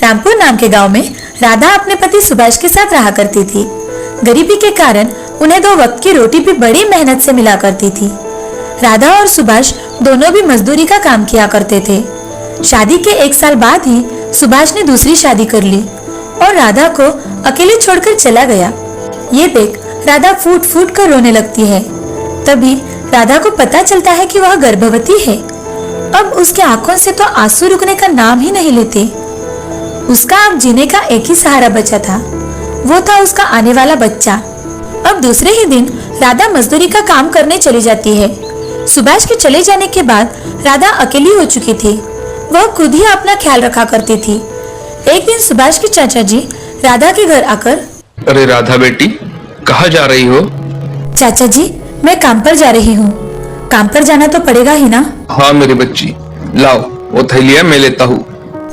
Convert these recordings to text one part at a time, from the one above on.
रामपुर नाम के गांव में राधा अपने पति सुभाष के साथ रहा करती थी। गरीबी के कारण उन्हें 2 वक्त की रोटी भी बड़ी मेहनत से मिला करती थी। राधा और सुभाष दोनों भी मजदूरी का काम किया करते थे। शादी के 1 साल बाद ही सुभाष ने दूसरी शादी कर ली और राधा को अकेले छोड़कर चला गया। ये देख राधा फूट फूट कर रोने लगती है। तभी राधा को पता चलता है कि वह गर्भवती है। अब उसके आंखों से तो आंसू रुकने का नाम ही नहीं लेते। उसका अब जीने का एक ही सहारा बचा था, वो था उसका आने वाला बच्चा। अब दूसरे ही दिन राधा मजदूरी का काम करने चली जाती है। सुभाष के चले जाने के बाद राधा अकेली हो चुकी थी। वह खुद ही अपना ख्याल रखा करती थी। एक दिन सुभाष के चाचा जी राधा के घर आकर, अरे राधा बेटी, कहाँ जा रही हो? चाचा जी, मैं काम पर जा रही हूँ। काम पर जाना तो पड़ेगा ही ना। हाँ मेरी बच्ची, लाओ वो थैलियाँ मैं लेता हूँ।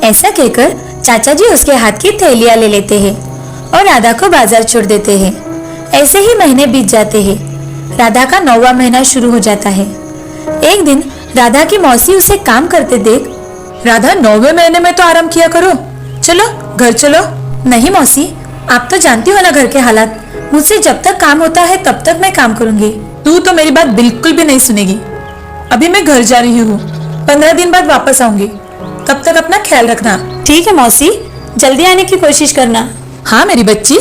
ऐसा कहकर चाचा जी उसके हाथ की थैलियाँ ले लेते हैं और राधा को बाजार छोड़ देते हैं। ऐसे ही महीने बीत जाते हैं। राधा का 9वां महीना शुरू हो जाता है। एक दिन राधा की मौसी उसे काम करते देख, राधा 9वें महीने में तो आराम किया करो, चलो घर चलो। नहीं मौसी, आप तो जानती हो ना घर के हालात। मुझसे जब तक काम होता है तब तक मैं काम करूंगी। तू तो मेरी बात बिल्कुल भी नहीं सुनेगी। अभी मैं घर जा रही हूँ, 15 दिन बाद वापस आऊंगी। तब तक अपना ख्याल रखना। ठीक है मौसी, जल्दी आने की कोशिश करना। हाँ मेरी बच्ची,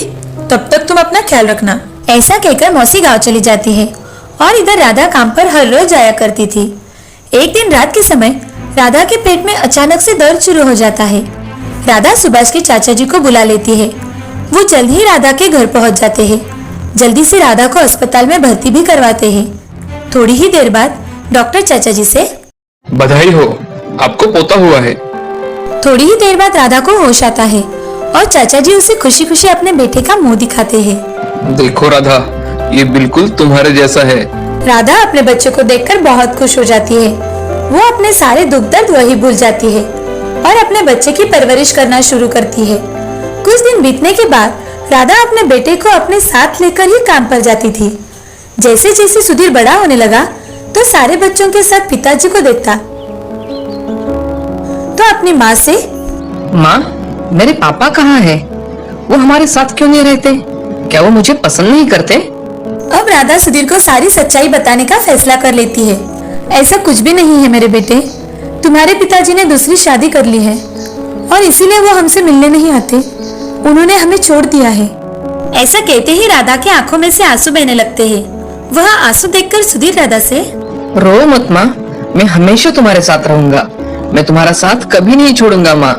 तब तक तुम अपना ख्याल रखना। ऐसा कहकर मौसी गांव चली जाती है और इधर राधा काम पर हर रोज जाया करती थी। एक दिन रात के समय राधा के पेट में अचानक से दर्द शुरू हो जाता है। राधा सुभाष के चाचा जी को बुला लेती है। वो जल्द ही राधा के घर पहुंच जाते हैं। जल्दी से राधा को अस्पताल में भर्ती भी करवाते हैं। थोड़ी ही देर बाद डॉक्टर चाचा जी से, बधाई हो, आपको पोता हुआ है। थोड़ी ही देर बाद राधा को होश आता है और चाचा जी उसे खुशी खुशी अपने बेटे का मुंह दिखाते हैं। देखो राधा, ये बिल्कुल तुम्हारे जैसा है। राधा अपने बच्चे को देखकर बहुत खुश हो जाती है। वो अपने सारे दुख दर्द वही भूल जाती है और अपने बच्चे की परवरिश करना शुरू करती है। कुछ दिन बीतने के बाद राधा अपने बेटे को अपने साथ लेकर ही काम पर जाती थी। जैसे जैसे सुधीर बड़ा होने लगा तो सारे बच्चों के साथ पिताजी को देखता तो अपनी माँ से, माँ, मेरे पापा कहाँ हैं? वो हमारे साथ क्यों नहीं रहते? क्या वो मुझे पसंद नहीं करते? अब राधा सुधीर को सारी सच्चाई बताने का फैसला कर लेती है। ऐसा कुछ भी नहीं है मेरे बेटे, तुम्हारे पिताजी ने दूसरी शादी कर ली है और इसीलिए वो हमसे मिलने नहीं आते। उन्होंने हमें छोड़ दिया है। ऐसा कहते ही राधा की आंखों में से आंसू बहने लगते हैं। वह आंसू देखकर सुधीर राधा से, रो मत माँ, मैं हमेशा तुम्हारे साथ रहूंगा। मैं तुम्हारा साथ कभी नहीं छोड़ूंगा माँ।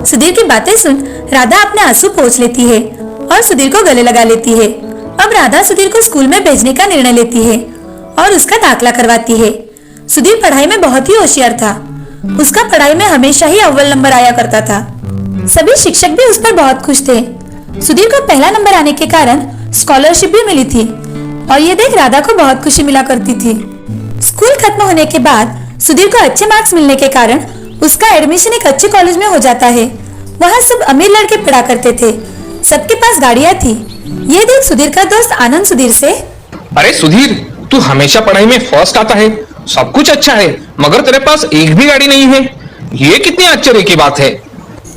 सुधीर की बातें सुन राधा अपने आंसू पोंछ लेती है और सुधीर को गले लगा लेती है। अब राधा सुधीर को स्कूल में भेजने का निर्णय लेती है और उसका दाखिला करवाती है। सुधीर पढ़ाई में बहुत ही होशियार था। उसका पढ़ाई में हमेशा ही अव्वल नंबर आया करता था। सभी शिक्षक भी उस पर बहुत खुश थे। सुधीर को पहला नंबर आने के कारण स्कॉलरशिप भी मिली थी और ये देख राधा को बहुत खुशी मिला करती थी। स्कूल खत्म होने के बाद सुधीर को अच्छे मार्क्स मिलने के कारण उसका एडमिशन एक अच्छे कॉलेज में हो जाता है। वहाँ सब अमीर लड़के पढ़ा करते थे। सबके पास गाड़ियाँ थी। ये देख सुधीर का दोस्त आनंद सुधीर से, अरे सुधीर, तू हमेशा पढ़ाई में फर्स्ट आता है, सब कुछ अच्छा है, मगर तेरे पास एक भी गाड़ी नहीं है। ये कितनी आश्चर्य की बात है।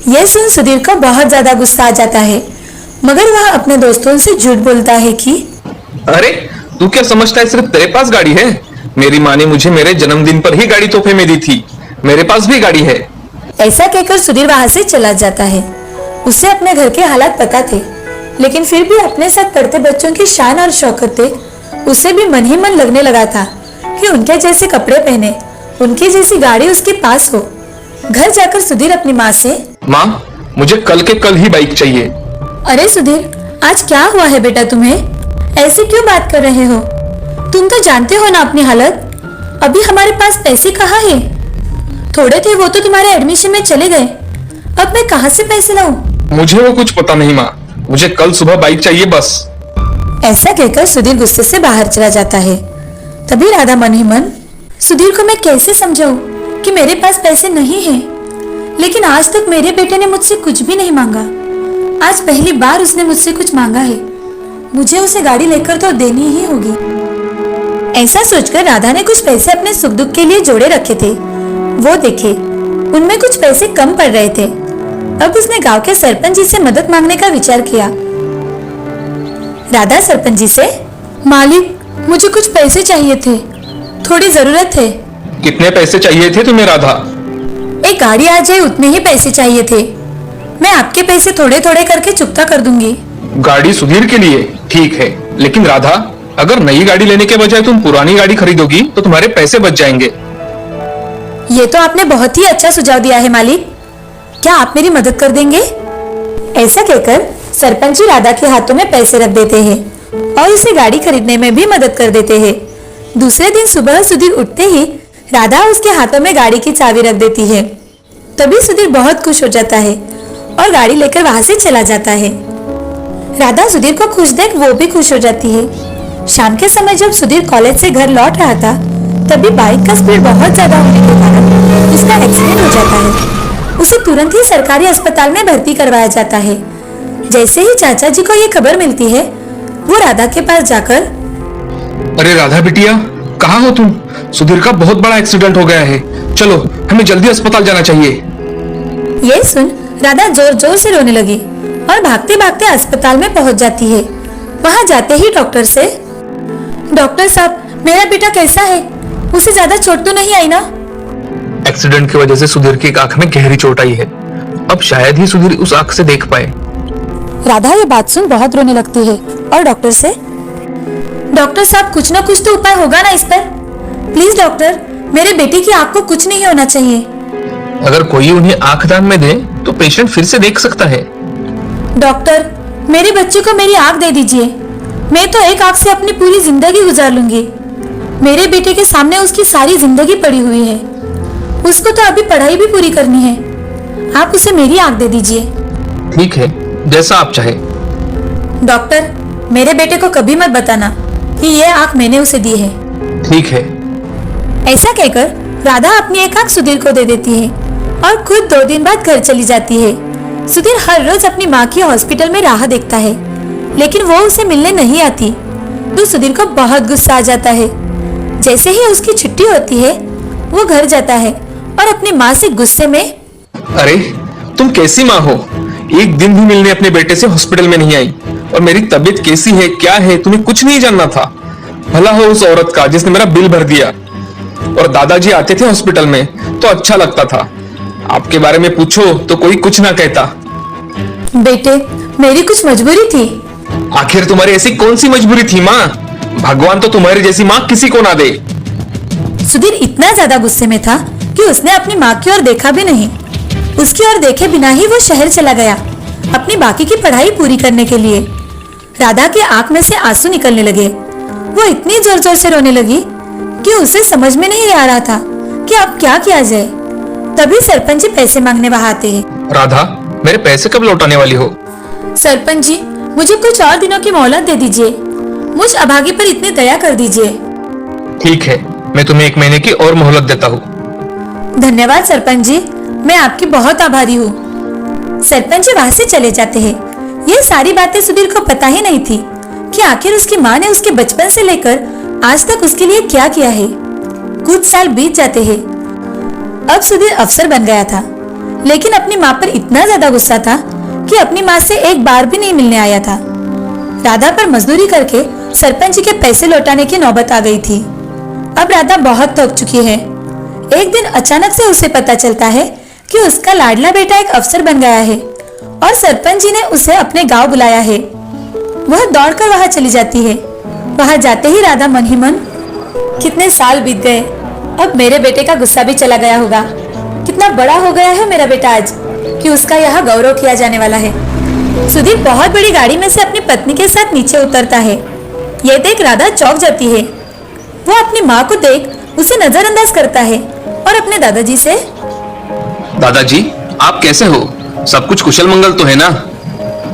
यह सुन सुधीर को बहुत ज्यादा गुस्सा आ जाता है, मगर वह अपने दोस्तों से झूठ बोलता है कि, अरे तू क्या समझता है सिर्फ तेरे पास गाड़ी है? मेरी माँ ने मुझे मेरे जन्मदिन पर ही गाड़ी तोहफे में दी थी। मेरे पास भी गाड़ी है। ऐसा कहकर सुधीर वहाँ से चला जाता है। उसे अपने घर के हालात पता थे, लेकिन फिर भी अपने साथ पढ़ते बच्चों की शान और शौकत देख उसे भी मन ही मन लगने लगा था कि उनके जैसे कपड़े पहने, उनकी जैसी गाड़ी उसके पास हो। घर जाकर सुधीर अपनी माँ से, माँ, मुझे कल के कल ही बाइक चाहिए। अरे सुधीर, आज क्या हुआ है बेटा तुम्हें? ऐसे क्यों बात कर रहे हो? तुम तो जानते हो ना अपनी हालत। अभी हमारे पास पैसे कहाँ है? थोड़े थे वो तो तुम्हारे एडमिशन में चले गए। अब मैं कहाँ से पैसे लाऊं? मुझे वो कुछ पता नहीं माँ, मुझे कल सुबह बाइक चाहिए बस। ऐसा कहकर सुधीर गुस्से से बाहर चला जाता है। तभी राधा मन ही मन, सुधीर को मैं कैसे समझाऊं कि मेरे पास पैसे नहीं हैं? लेकिन आज तक मेरे बेटे ने मुझसे कुछ भी नहीं मांगा। आज पहली बार उसने मुझसे कुछ मांगा है। मुझे उसे गाड़ी लेकर तो देनी ही होगी। ऐसा सोचकर राधा ने कुछ पैसे अपने सुख दुख के लिए जोड़े रखे थे। वो देखे उनमें कुछ पैसे कम पड़ रहे थे। अब उसने गांव के सरपंच जी से मदद मांगने का विचार किया। राधा सरपंच जी से, मालिक मुझे कुछ पैसे चाहिए थे, थोड़ी जरूरत है। कितने पैसे चाहिए थे तुम्हें राधा? एक गाड़ी आ जाए उतने ही पैसे चाहिए थे। मैं आपके पैसे थोड़े थोड़े करके चुकता कर दूंगी। गाड़ी सुधीर के लिए ठीक है, लेकिन राधा अगर नई गाड़ी लेने के बजाय तुम पुरानी गाड़ी खरीदोगी तो तुम्हारे पैसे बच जाएंगे। ये तो आपने बहुत ही अच्छा सुझाव दिया है मालिक, क्या आप मेरी मदद कर देंगे? ऐसा कहकर सरपंच जी राधा के हाथों में पैसे रख देते हैं और उसे गाड़ी खरीदने में भी मदद कर देते हैं। दूसरे दिन सुबह सुधीर उठते ही राधा उसके हाथों में गाड़ी की चाबी रख देती है। तभी सुधीर बहुत खुश हो जाता है और गाड़ी लेकर वहां से चला जाता है। राधा सुधीर को खुश देख वो भी खुश हो जाती है। शाम के समय जब सुधीर कॉलेज से घर लौट रहा था, तभी बाइक का स्पीड बहुत ज्यादा होने के कारण उसका एक्सीडेंट हो जाता है। उसे तुरंत ही सरकारी अस्पताल में भर्ती करवाया जाता है। जैसे ही चाचा जी को ये खबर मिलती है, वो राधा के पास जाकर, अरे राधा बिटिया, कहाँ हो तुम? सुधीर का बहुत बड़ा एक्सीडेंट हो गया है, चलो हमें जल्दी अस्पताल जाना चाहिए। ये सुन राधा जोर जोर से रोने लगी और भागते भागते अस्पताल में पहुंच जाती है। वहां जाते ही डॉक्टर से, डॉक्टर साहब मेरा बेटा कैसा है? उसे ज्यादा चोट तो नहीं आई ना? एक्सीडेंट की वजह से सुधीर की एक आंख में गहरी चोट आई है, अब शायद ही सुधीर उस आंख से देख पाए। राधा ये बात सुन बहुत रोने लगती है और डॉक्टर से, डॉक्टर साहब कुछ ना कुछ तो उपाय होगा ना इस पर? प्लीज डॉक्टर, मेरे बेटे की आंख को कुछ नहीं होना चाहिए। अगर कोई उन्हें आंख दान में दे तो पेशेंट फिर से देख सकता है। डॉक्टर, मेरे बच्चे को मेरी आंख दे दीजिए। मैं तो एक आंख से अपनी पूरी जिंदगी गुजार लूंगी। मेरे बेटे के सामने उसकी सारी जिंदगी पड़ी हुई है। उसको तो अभी पढ़ाई भी पूरी करनी है। आप उसे मेरी आंख दे दीजिए। ठीक है, जैसा आप चाहे। डॉक्टर, मेरे बेटे को कभी मत बताना कि ये आंख मैंने उसे दी है। ठीक है। ऐसा कहकर राधा अपनी एक आंख सुधीर को दे देती है और खुद 2 दिन बाद घर चली जाती है। सुधीर हर रोज अपनी माँ की हॉस्पिटल में राह देखता है, लेकिन वो उसे मिलने नहीं आती। तो सुधीर को बहुत गुस्सा आ जाता है। जैसे ही उसकी छुट्टी होती है, वो घर जाता है और अपनी माँ से गुस्से में, अरे तुम कैसी माँ हो? एक दिन भी मिलने अपने बेटे से हॉस्पिटल में नहीं आई, और मेरी तबीयत कैसी है क्या है तुम्हें कुछ नहीं जानना था। भला हो उस औरत का जिसने मेरा बिल भर दिया। और दादाजी आते थे हॉस्पिटल में तो अच्छा लगता था, आपके बारे में पूछो तो कोई कुछ ना कहता। बेटे, मेरी कुछ मजबूरी थी। आखिर तुम्हारी ऐसी कौन सी मजबूरी थी माँ? भगवान तो तुम्हारी जैसी माँ किसी को ना दे। सुधीर इतना ज्यादा गुस्से में था कि उसने अपनी माँ की ओर देखा भी नहीं। उसकी ओर देखे बिना ही वो शहर चला गया अपनी बाकी की पढ़ाई पूरी करने के लिए। राधा की आंख में से आंसू निकलने लगे। वो इतनी जोर जोर से रोने लगी कि उसे समझ में नहीं आ रहा था कि अब क्या किया जाए। तभी सरपंच जी पैसे मांगने वहां आते हैं। राधा, मेरे पैसे कब लौटाने वाली हो? सरपंच जी, मुझे कुछ और दिनों की मोहलत दे दीजिए। मुझ अभागी पर इतनी दया कर दीजिए। ठीक है, मैं तुम्हें 1 महीने की और मोहलत देता हूँ। धन्यवाद सरपंच जी, मैं आपकी बहुत आभारी हूँ। सरपंच जी वहां से चले जाते हैं। ये सारी बातें सुधीर को पता ही नहीं थी कि आखिर उसकी माँ ने उसके बचपन से लेकर आज तक उसके लिए क्या किया है। कुछ साल बीत जाते हैं। अब सुधीर अफसर बन गया था, लेकिन अपनी माँ पर इतना ज्यादा गुस्सा था कि अपनी माँ से एक बार भी नहीं मिलने आया था। राधा पर मजदूरी करके सरपंच जी के पैसे लौटाने की नौबत आ गई थी। अब राधा बहुत थक चुकी है। एक दिन अचानक से उसे पता चलता है कि उसका लाडला बेटा एक अफसर बन गया है और सरपंच जी ने उसे अपने गांव बुलाया है। वह दौड़कर वहां चली जाती है। वहां जाते ही राधा मन ही मन, कितने साल बीत गए, अब मेरे बेटे का गुस्सा भी चला गया होगा। कितना बड़ा हो गया है मेरा बेटा आज कि उसका यहाँ गौरव किया जाने वाला है। सुधीर बहुत बड़ी गाड़ी में से अपनी पत्नी के साथ नीचे उतरता है। ये देख राधा चौंक जाती है। वो अपनी माँ को देख उसे नजरअंदाज करता है और अपने दादाजी से, दादाजी आप कैसे हो? सब कुछ कुशल मंगल तो है ना?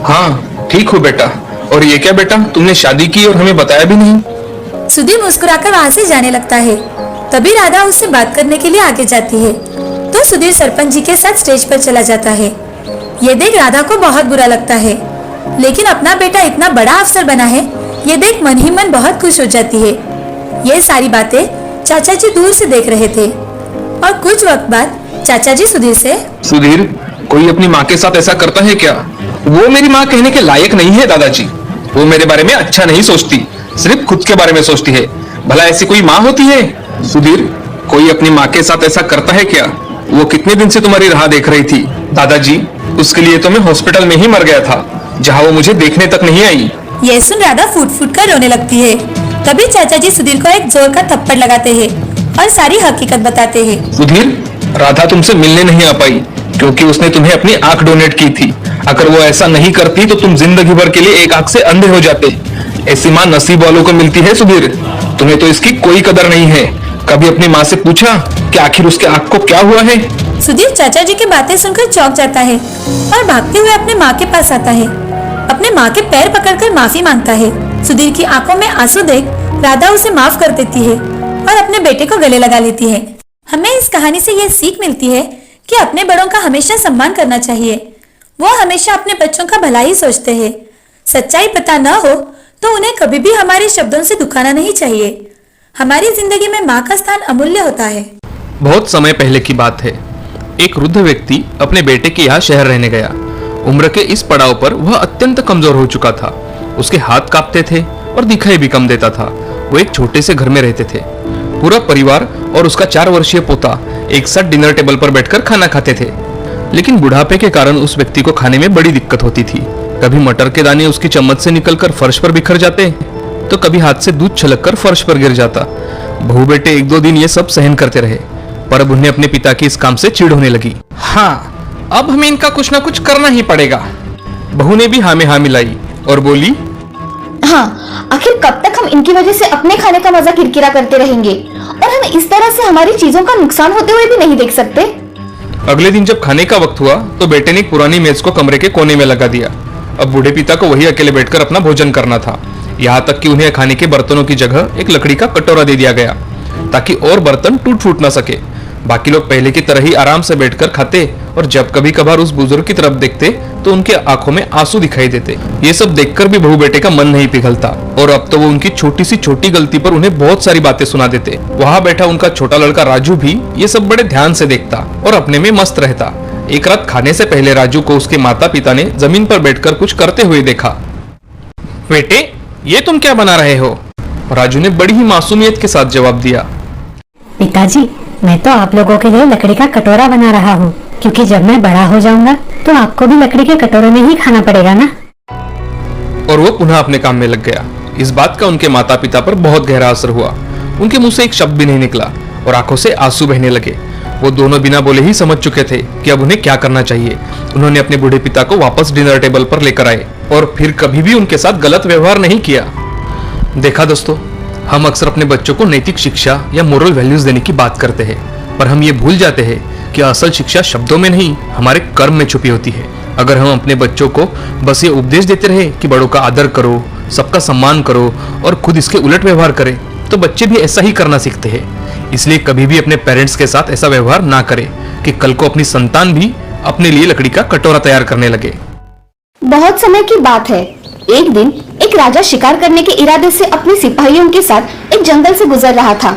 हाँ ठीक हो बेटा। और ये क्या बेटा, तुमने शादी की और हमें बताया भी नहीं? सुधीर मुस्कुराकर वहां से जाने लगता है। तभी राधा उससे बात करने के लिए आगे जाती है तो सुधीर सरपंच जी के साथ स्टेज पर चला जाता है। ये देख राधा को बहुत बुरा लगता है, लेकिन अपना बेटा इतना बड़ा अफसर बना है, ये देख मन ही मन बहुत खुश हो जाती है। ये सारी बातें चाचा जी दूर से देख रहे थे और कुछ वक्त बाद चाचा जी सुधीर से, सुधीर कोई अपनी माँ के साथ ऐसा करता है क्या? वो मेरी माँ कहने के लायक नहीं है दादाजी। वो मेरे बारे में अच्छा नहीं सोचती, सिर्फ खुद के बारे में सोचती है। भला ऐसी कोई माँ होती है? सुधीर, कोई अपनी माँ के साथ ऐसा करता है क्या? वो कितने दिन से तुम्हारी राह देख रही थी। दादाजी, उसके लिए तो मैं हॉस्पिटल में ही मर गया था, जहाँ वो मुझे देखने तक नहीं आई। यह सुन राधा फूट फूट कर रोने लगती है। तभी चाचा जी सुधीर को एक जोर का थप्पड़ लगाते हैं और सारी हकीकत बताते हैं। सुधीर, राधा तुमसे मिलने नहीं आ पाई क्योंकि उसने तुम्हें अपनी आंख डोनेट की थी। अगर वो ऐसा नहीं करती तो तुम जिंदगी भर के लिए एक आंख से अंधे हो जाते। ऐसी माँ नसीब वालों को मिलती है सुधीर, तुम्हें तो इसकी कोई कदर नहीं है। कभी अपनी माँ से पूछा कि आखिर उसके आंख को क्या हुआ है? सुधीर चाचा जी की बातें सुनकर चौंक जाता है और भागते हुए अपने माँ के पास आता है। अपने माँ के पैर पकड़कर माफी मांगता है। सुधीर की आंखों में आंसू देख राधा उसे माफ कर देती है और अपने बेटे को गले लगा लेती है। हमें इस कहानी से यह सीख मिलती है कि अपने बड़ों का हमेशा सम्मान करना चाहिए। वो हमेशा अपने बच्चों का भला ही सोचते हैं। सच्चाई पता न हो तो उन्हें कभी भी हमारे शब्दों से दुखाना नहीं चाहिए। हमारी जिंदगी में माँ का स्थान अमूल्य होता है। बहुत समय पहले की बात है। एक वृद्ध व्यक्ति अपने बेटे के यहाँ शहर रहने गया। उम्र के इस पड़ाव पर वह अत्यंत कमजोर हो चुका था। उसके हाथ कांपते थे और दिखाई भी कम देता था। वो एक छोटे से घर में रहते थे। पूरा परिवार और उसका 4 वर्षीय पोता एक साथ डिनर टेबल पर बैठकर खाना खाते थे। लेकिन बुढ़ापे के कारण उस व्यक्ति को खाने में बड़ी दिक्कत होती थी। कभी मटर के दाने उसकी चम्मच से निकलकर फर्श पर बिखर जाते, तो कभी हाथ से दूध छलककर फर्श पर गिर जाता। बहू बेटे 1-2 दिन ये सब सहन करते रहे, पर अब उन्हें अपने पिता की इस काम से चिढ़ होने लगी। हाँ, अब हमें इनका कुछ ना कुछ करना ही पड़ेगा। बहू ने भी हाँ में हाँ मिलाई और बोली, हाँ, आखिर कब तक हम इनकी वजह से अपने खाने का मजा किरकिरा करते रहेंगे और हम इस तरह से हमारी चीजों का नुकसान होते हुए भी नहीं देख सकते। अगले दिन जब खाने का वक्त हुआ तो बेटे ने एक पुरानी मेज को कमरे के कोने में लगा दिया। अब बूढ़े पिता को वही अकेले बैठकर अपना भोजन करना था। यहाँ तक कि उन्हें खाने के बर्तनों की जगह एक लकड़ी का कटोरा दे दिया गया ताकि और बर्तन टूट फूट ना सके। बाकी लोग पहले की तरह ही आराम से बैठकर खाते और जब कभी कभार उस बुजुर्ग की तरफ देखते तो उनके आंखों में आंसू दिखाई देते। ये सब देखकर भी बहू बेटे का मन नहीं पिघलता और अब तो वो उनकी छोटी सी छोटी गलती पर उन्हें बहुत सारी बातें सुना देते। वहां बैठा उनका छोटा लड़का राजू भी ये सब बड़े ध्यान से देखता और अपने में मस्त रहता। एक रात खाने से पहले राजू को उसके माता पिता ने जमीन पर बैठकर कुछ करते हुए देखा। बेटे, ये तुम क्या बना रहे हो? राजू ने बड़ी ही मासूमियत के साथ जवाब दिया, पिताजी, मैं तो आप लोगों के लिए लकड़ी का कटोरा बना रहा हूँ, क्योंकि जब मैं बड़ा हो जाऊंगा तो आपको भी लकड़ी के कटोरे में ही खाना पड़ेगा ना। और वो पुनः अपने काम में लग गया। इस बात का उनके माता पिता पर बहुत गहरा असर हुआ। उनके मुंह से एक शब्द भी नहीं निकला और आंखों से आंसू बहने लगे। वो दोनों बिना बोले ही समझ चुके थे कि अब उन्हें क्या करना चाहिए। उन्होंने अपने बूढ़े पिता को वापस डिनर टेबल पर लेकर आए और फिर कभी भी उनके साथ गलत व्यवहार नहीं किया। देखा दोस्तों, हम अक्सर अपने बच्चों को नैतिक शिक्षा या मोरल वैल्यूज देने की बात करते हैं, पर हम ये भूल जाते हैं कि असल शिक्षा शब्दों में नहीं, हमारे कर्म में छुपी होती है। अगर हम अपने बच्चों को बस ये उपदेश देते रहे कि बड़ों का आदर करो, सबका सम्मान करो और खुद इसके उलट व्यवहार करें, तो बच्चे भी ऐसा ही करना सीखते हैं। इसलिए कभी भी अपने पेरेंट्स के साथ ऐसा व्यवहार ना करें कि कल को अपनी संतान भी अपने लिए लकड़ी का कटोरा तैयार करने लगे। बहुत समय की बात है। एक दिन एक राजा शिकार करने के इरादे से अपने सिपाहियों के साथ एक जंगल से गुजर रहा था।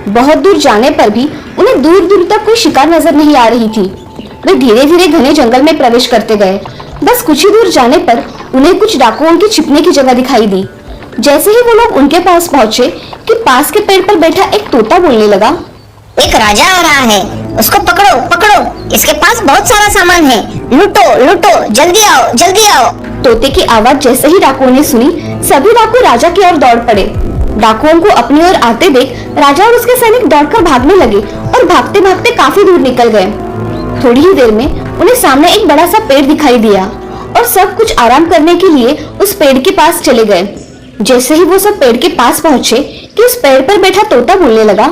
बहुत दूर जाने पर भी उन्हें दूर दूर तक कोई शिकार नजर नहीं आ रही थी। वे धीरे धीरे घने जंगल में प्रवेश करते गए। बस कुछ ही दूर जाने पर उन्हें कुछ डाकुओं के छिपने की जगह दिखाई दी। जैसे ही वो लोग उनके पास पहुंचे कि पास के पेड़ पर बैठा एक तोता बोलने लगा, एक राजा आ रहा है, उसको पकड़ो पकड़ो, इसके पास बहुत सारा सामान है, लूटो लूटो, जल्दी आओ जल्दी आओ। तोते की आवाज जैसे ही डाकुओं ने सुनी, सभी डाकू राजा की ओर दौड़ पड़े। डाकुओं को अपनी ओर आते देख राजा और उसके सैनिक दौड़कर भागने लगे और भागते भागते काफी दूर निकल गए। थोड़ी ही देर में उन्हें सामने एक बड़ा सा पेड़ दिखाई दिया और सब कुछ आराम करने के लिए उस पेड़ के पास चले गए। जैसे ही वो सब पेड़ के पास पहुंचे कि उस पेड़ पर बैठा तोता बोलने लगा,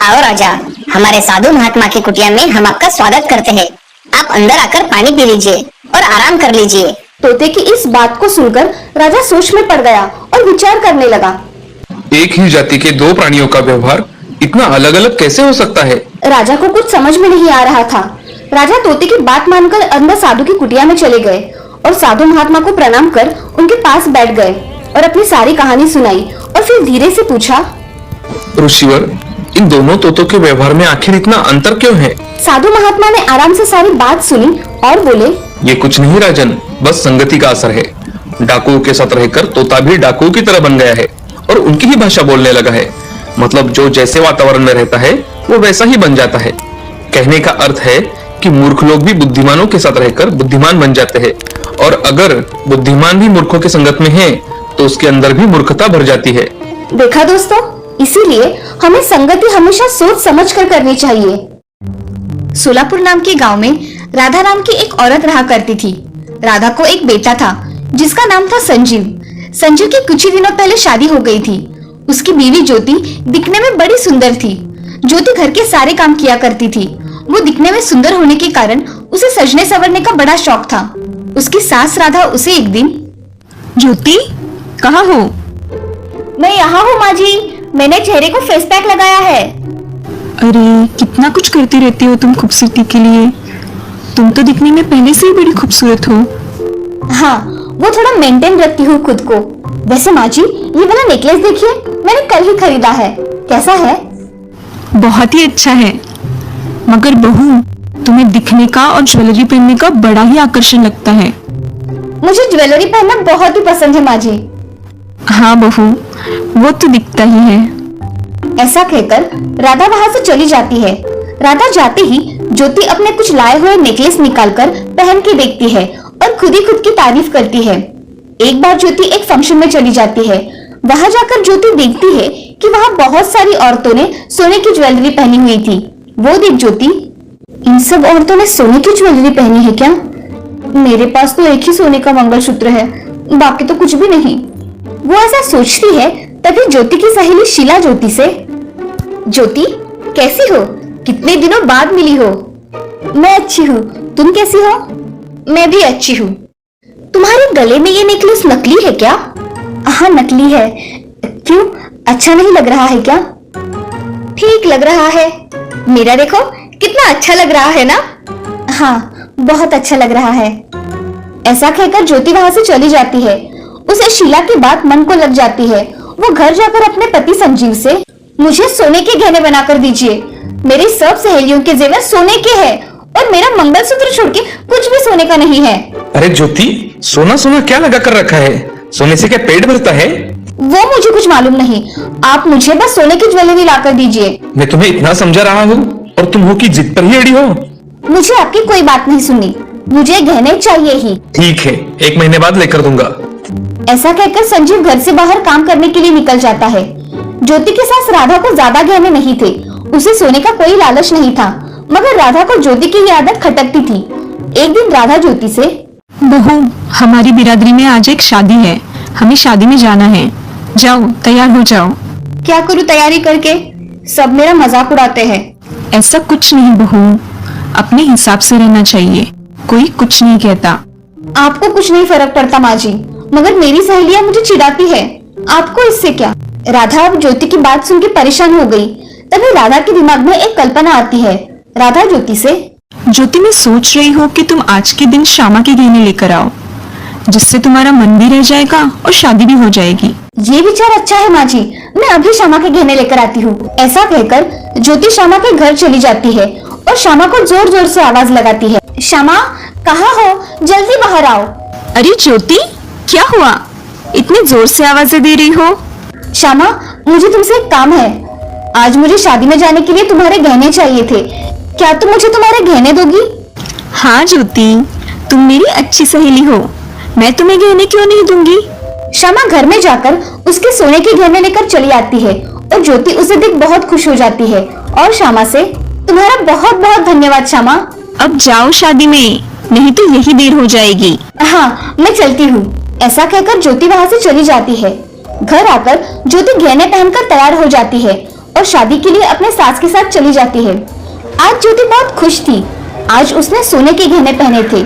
आओ राजा, हमारे साधु महात्मा की कुटिया में हम आपका स्वागत करते हैं। आप अंदर आकर पानी पी लीजिए और आराम कर लीजिए। तोते की इस बात को सुनकर राजा सोच में पड़ गया और विचार करने लगा। एक ही जाति के 2 प्राणियों का व्यवहार इतना अलग अलग कैसे हो सकता है? राजा को कुछ समझ में नहीं आ रहा था। राजा तोते की बात मानकर अंदर साधु की कुटिया में चले गए और साधु महात्मा को प्रणाम कर उनके पास बैठ गए और अपनी सारी कहानी सुनाई और फिर धीरे से पूछा, ऋषिवर, इन दोनों तोतों के व्यवहार में आखिर इतना अंतर क्यों है? साधु महात्मा ने आराम से सारी बात सुनी और बोले, ये कुछ नहीं राजन, बस संगति का असर है। डाकुओं के साथ रहकर तोता भी डाकुओं की तरह बन गया है और उनकी ही भाषा बोलने लगा है। मतलब जो जैसे वातावरण में रहता है वो वैसा ही बन जाता है। कहने का अर्थ है कि मूर्ख लोग भी बुद्धिमानों के साथ रहकर बुद्धिमान बन जाते हैं, और अगर बुद्धिमान भी मूर्खों की संगत में है तो उसके अंदर भी मूर्खता भर जाती है। देखा दोस्तों, इसीलिए हमें संगति हमेशा सोच समझ कर करनी चाहिए। सोलापुर नाम के गांव में राधा नाम की एक औरत रहा करती थी। राधा को एक बेटा था जिसका नाम था संजीव। संजीव की कुछ ही दिनों पहले शादी हो गई थी। उसकी बीवी ज्योति दिखने में बड़ी सुंदर थी। ज्योति घर के सारे काम किया करती थी। वो दिखने में सुंदर होने के कारण उसे सजने संवरने का बड़ा शौक था। उसकी सास राधा उसे एक दिन, ज्योति, कहाँ हो? मैं यहाँ हूँ माँ जी, मैंने चेहरे को फेस पैक लगाया है। अरे कितना कुछ करती रहती हो तुम खूबसूरती के लिए। तुम तो दिखने में पहले से ही बड़ी खूबसूरत हो। हाँ, वो थोड़ा मेंटेन रखती हूँ खुद को। वैसे माँ जी, ये वाला नेकलेस देखिए, मैंने कल ही खरीदा है। कैसा है? बहुत ही अच्छा है, मगर बहू, तुम्हें दिखने का और ज्वेलरी पहनने का बड़ा ही आकर्षण लगता है। मुझे ज्वेलरी पहनना बहुत ही पसंद है माँ जी। हाँ बहू, वो तो दिखता ही है। ऐसा कहकर राधा वहाँ से चली जाती है। राधा जाते ही ज्योति अपने कुछ लाए हुए नेकलेस निकालकर पहन के देखती है और खुद ही खुद की तारीफ करती है। एक बार ज्योति एक फंक्शन में चली जाती है। वहां जाकर ज्योति देखती है कि वहां बहुत सारी औरतों ने सोने की ज्वेलरी पहनी हुई थी। वो देख ज्योति, इन सब औरतों ने सोने की ज्वेलरी पहनी है क्या? मेरे पास तो एक ही सोने का मंगलसूत्र है, बाकी तो कुछ भी नहीं। वो ऐसा सोचती है तभी ज्योति की सहेली शीला ज्योति से, ज्योति कैसी हो? कितने दिनों बाद मिली हो। मैं अच्छी हूँ, तुम कैसी हो? मैं भी अच्छी हूँ। तुम्हारे गले में ये नेकलेस नकली है क्या? हाँ नकली है। क्यों, अच्छा नहीं लग रहा है क्या? ठीक लग रहा है। मेरा देखो कितना अच्छा लग रहा है ना? हाँ, बहुत अच्छा लग रहा है। ऐसा कहकर ज्योति वहां से चली जाती है। उसे शीला की बात मन को लग जाती है। वो घर जाकर अपने पति संजीव से, मुझे सोने के गहने बनाकर दीजिए। मेरी सब सहेलियों के जेवर सोने के हैं और मेरा मंगलसूत्र छोड़ के कुछ भी सोने का नहीं है। अरे ज्योति, सोना सोना क्या लगा कर रखा है? सोने से क्या पेट भरता है? वो मुझे कुछ मालूम नहीं। आप मुझे बस सोने की ज्वेलरी लाकर दीजिए। मैं तुम्हें इतना समझा रहा हूँ और तुम हो कि जिद पर ही अड़ी हो। मुझे आपकी कोई बात नहीं सुननी, मुझे गहने चाहिए ही। ठीक है, 1 महीने बाद लेकर दूंगा। ऐसा कहकर संजीव घर से बाहर काम करने के लिए निकल जाता है। ज्योति के साथ राधा को ज्यादा गहने नहीं थे। उसे सोने का कोई लालच नहीं था, मगर राधा को ज्योति की ये आदत खटकती थी। एक दिन राधा ज्योति से, बहू, हमारी बिरादरी में आज एक शादी है, हमें शादी में जाना है। जाओ, तैयार हो जाओ। क्या करूँ तैयारी करके? सब मेरा मजाक उड़ाते हैं। ऐसा कुछ नहीं बहू, अपने हिसाब से रहना चाहिए, कोई कुछ नहीं कहता। आपको कुछ नहीं फर्क पड़ता माँ जी, मगर मेरी सहेलियां मुझे चिढ़ाती है। आपको इससे क्या? राधा अब ज्योति की बात सुन के परेशान हो गई। तभी राधा के दिमाग में एक कल्पना आती है। राधा ज्योति से, ज्योति, मैं सोच रही हूँ कि तुम आज के दिन श्यामा के गहने लेकर आओ, जिससे तुम्हारा मन भी रह जाएगा और शादी भी हो जाएगी। ये विचार अच्छा है माँ जी, मैं अभी श्यामा के गहने लेकर आती हूँ। ऐसा कहकर ज्योति श्यामा के घर चली जाती है और श्यामा को जोर जोर से आवाज लगाती है, श्यामा कहाँ हो? जल्दी बाहर आओ। अरे ज्योति, क्या हुआ? इतने जोर से आवाजें दे रही हो? श्यामा, मुझे तुमसे एक काम है। आज मुझे शादी में जाने के लिए तुम्हारे गहने चाहिए थे। क्या तुम मुझे तुम्हारे गहने दोगी? हाँ ज्योति, तुम मेरी अच्छी सहेली हो, मैं तुम्हें गहने क्यों नहीं दूंगी। श्यामा घर में जाकर उसके सोने के गहने लेकर चली आती है और ज्योति उसे देख बहुत खुश हो जाती है और श्यामा से, तुम्हारा बहुत बहुत धन्यवाद श्यामा। अब जाओ शादी में, नहीं तो यही देर हो जाएगी। हाँ, मैं चलती हूँ। ऐसा कहकर ज्योति वहाँ से चली जाती है। घर आकर ज्योति गहने पहनकर तैयार हो जाती है और शादी के लिए अपने सास के साथ चली जाती है। आज ज्योति बहुत खुश थी। आज उसने सोने के गहने पहने थे।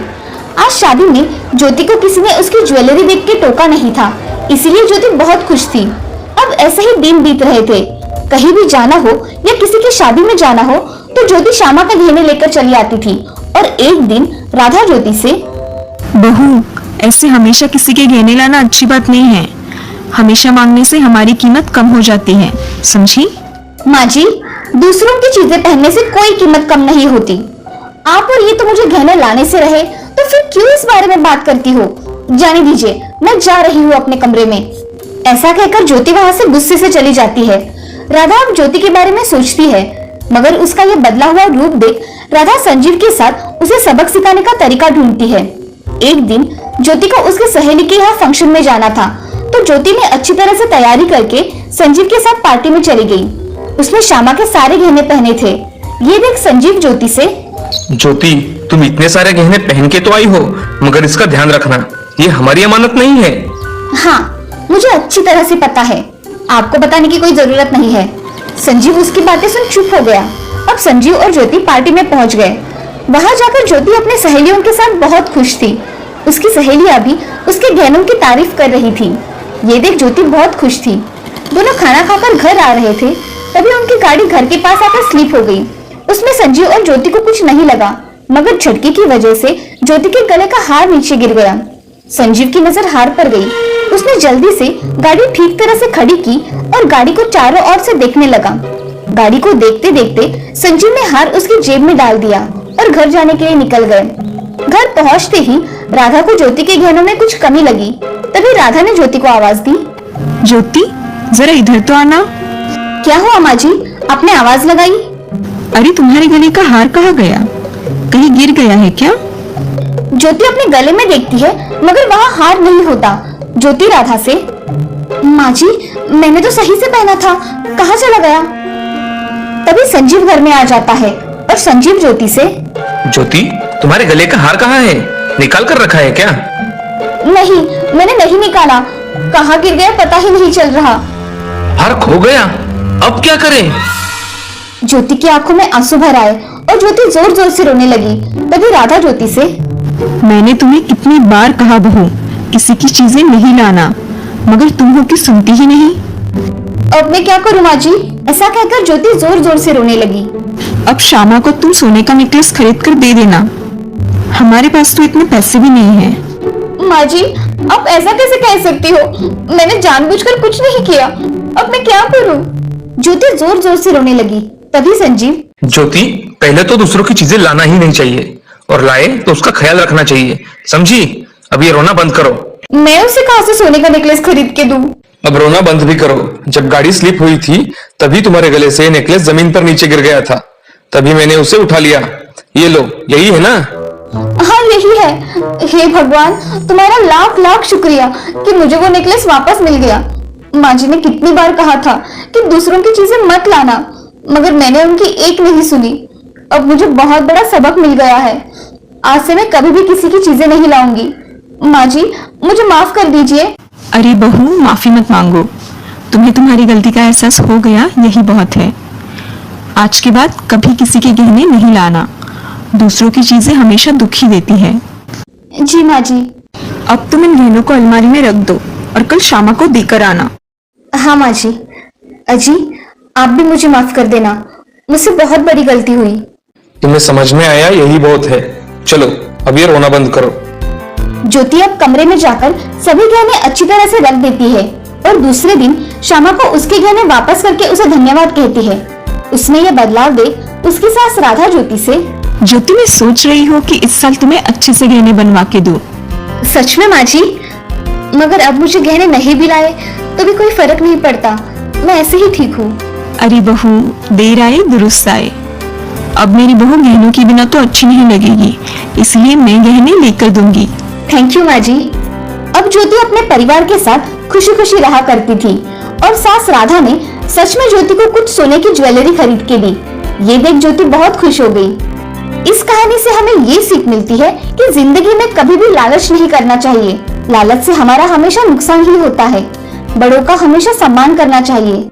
आज शादी में ज्योति को किसी ने उसकी ज्वेलरी देख के टोका नहीं था, इसीलिए ज्योति बहुत खुश थी। अब ऐसे ही दिन बीत रहे थे। कहीं भी जाना हो या किसी की शादी में जाना हो तो ज्योति श्यामा का गहने लेकर चली आती थी। और एक दिन राधा ज्योति से, बहू, ऐसे हमेशा किसी के गहने लाना अच्छी बात नहीं है। हमेशा मांगने से हमारी कीमत कम हो जाती है, समझी? माँ जी, दूसरों की चीजें पहनने से कोई कीमत कम नहीं होती। आप और ये तो मुझे गहने लाने से रहे, तो फिर क्यों इस बारे में बात करती हो? जाने दीजिए, मैं जा रही हूँ अपने कमरे में। ऐसा कहकर ज्योति वहां से गुस्से से चली जाती है। राधा अब ज्योति के बारे में सोचती है, मगर उसका यह बदला हुआ रूप देख राधा संजीव के साथ उसे सबक सिखाने का तरीका ढूंढती है। एक दिन ज्योति को उसके सहेली के यहाँ फंक्शन में जाना था, तो ज्योति ने अच्छी तरह से तैयारी करके संजीव के साथ पार्टी में चली गई। उसने श्यामा के सारे गहने पहने थे। ये देख संजीव ज्योति से, ज्योति, तुम इतने सारे गहने पहन के तो आई हो, मगर इसका ध्यान रखना, ये हमारी अमानत नहीं है। हाँ, मुझे अच्छी तरह से पता है, आपको बताने की कोई जरूरत नहीं है। संजीव उसकी बातें सुन चुप हो गया। अब संजीव और ज्योति पार्टी में पहुंच गए। वहां जाकर ज्योति अपने सहेलियों के साथ बहुत खुश थी। उसकी सहेलियां भी उसके गहनों की तारीफ कर रही थी। ये देख ज्योति बहुत खुश थी। दोनों खाना खाकर घर आ रहे थे, तभी उनकी गाड़ी घर के पास आकर स्लिप हो गई। उसमें संजीव और ज्योति को कुछ नहीं लगा, मगर झटके की वजह से ज्योति के गले का हार नीचे गिर गया। संजीव की नजर हार पर गई। उसने जल्दी से गाड़ी ठीक तरह से खड़ी की और गाड़ी को चारों ओर से देखने लगा। गाड़ी को देखते देखते संजीव ने हार उसकी जेब में डाल दिया और घर जाने के लिए निकल गए। घर पहुंचते ही राधा को ज्योति के गहनों में कुछ कमी लगी। तभी राधा ने ज्योति को आवाज दी, ज्योति, जरा इधर तो आना। क्या हुआ माँ जी, आपने आवाज लगाई? अरे तुम्हारे गले का हार कहाँ गया? कहीं गिर गया है क्या? ज्योति अपने गले में देखती है, मगर वहाँ हार नहीं होता। ज्योति राधा से, माँ जी, मैंने तो सही से पहना था, कहाँ चला गया? तभी संजीव घर में आ जाता है और संजीव ज्योति से, ज्योति, तुम्हारे गले का हार कहाँ है? निकाल कर रखा है क्या? नहीं, मैंने नहीं निकाला, कहाँ गिर गया पता ही नहीं चल रहा। हार खो गया, अब क्या करें? ज्योति की आंखों में आंसू भर आए और ज्योति जोर जोर से रोने लगी। तभी राधा ज्योति से, मैंने तुम्हें कितनी बार कहा बहू, किसी की चीजें नहीं लाना, मगर तुम हो कि सुनती ही नहीं। अब मैं क्या करूँ माँ जी? ऐसा कहकर ज्योति जोर जोर से रोने लगी। अब श्यामा को तुम सोने का नेकलेस खरीद कर दे देना, हमारे पास तो इतने पैसे भी नहीं है। माँ जी, आप ऐसा कैसे कह सकती हो? मैंने जानबूझकर कुछ नहीं किया, अब मैं क्या करूँ? ज्योति जोर जोर से रोने लगी। तभी संजीव, ज्योति, पहले तो दूसरों की चीजें लाना ही नहीं चाहिए, और लाए तो उसका ख्याल रखना चाहिए, समझी? अब ये रोना बंद करो। मैं उसे कहाँ से सोने का नेकलेस खरीद के दूं? अब रोना बंद भी करो। जब गाड़ी स्लिप हुई थी तभी तुम्हारे गले से नेकलेस जमीन पर नीचे गिर गया था, तभी मैंने उसे उठा लिया। ये लो, यही है ना? हाँ, यही है। हे भगवान, तुम्हारा लाख लाख शुक्रिया कि मुझे वो नेकलेस वापस मिल गया। माँ जी ने कितनी बार कहा था कि दूसरों की चीजें मत लाना, मगर मैंने उनकी एक नहीं सुनी। अब मुझे बहुत बड़ा सबक मिल गया है। आज से मैं कभी भी किसी की चीजें नहीं लाऊंगी। माँ जी, मुझे माफ कर दीजिए। अरे बहू, माफी मत मांगो, तुम्हें तुम्हारी गलती का एहसास हो गया, यही बहुत है। आज के बाद कभी किसी के गहने नहीं लाना, दूसरों की चीजें हमेशा दुखी देती है। जी माँ जी। अब तुम इन गहनों को अलमारी में रख दो और कल श्यामा को देकर आना। हाँ माँ जी। अजी, आप भी मुझे माफ कर देना, मुझसे बहुत बड़ी गलती हुई। तुम्हें समझ में आया, यही बहुत है। चलो अब ये रोना बंद करो। ज्योति अब कमरे में जाकर सभी गहने अच्छी तरह से रख देती है और दूसरे दिन श्यामा को उसके गहने वापस करके उसे धन्यवाद कहती है। उसमें यह बदलाव देख उसकी सास राधा ज्योति से, ज्योति, मैं सोच रही हूँ कि इस साल तुम्हें अच्छे से गहने बनवा के दूं। सच में माँ जी? मगर अब मुझे गहने नहीं भी लाए तो भी कोई फर्क नहीं पड़ता, मैं ऐसे ही ठीक हूँ। अरे बहू, देर आए दुरुस्त आए। अब मेरी बहू गहनों के बिना तो अच्छी नहीं लगेगी, इसलिए मैं गहने लेकर दूंगी। थैंक यू माँ जी। अब ज्योति अपने परिवार के साथ खुशी खुशी रहा करती थी और सास राधा ने सच में ज्योति को कुछ सोने की ज्वेलरी खरीद के दी। ये देख ज्योति बहुत खुश हो गई। इस कहानी से हमें ये सीख मिलती है कि जिंदगी में कभी भी लालच नहीं करना चाहिए। लालच से हमारा हमेशा नुकसान ही होता है। बड़ों का हमेशा सम्मान करना चाहिए।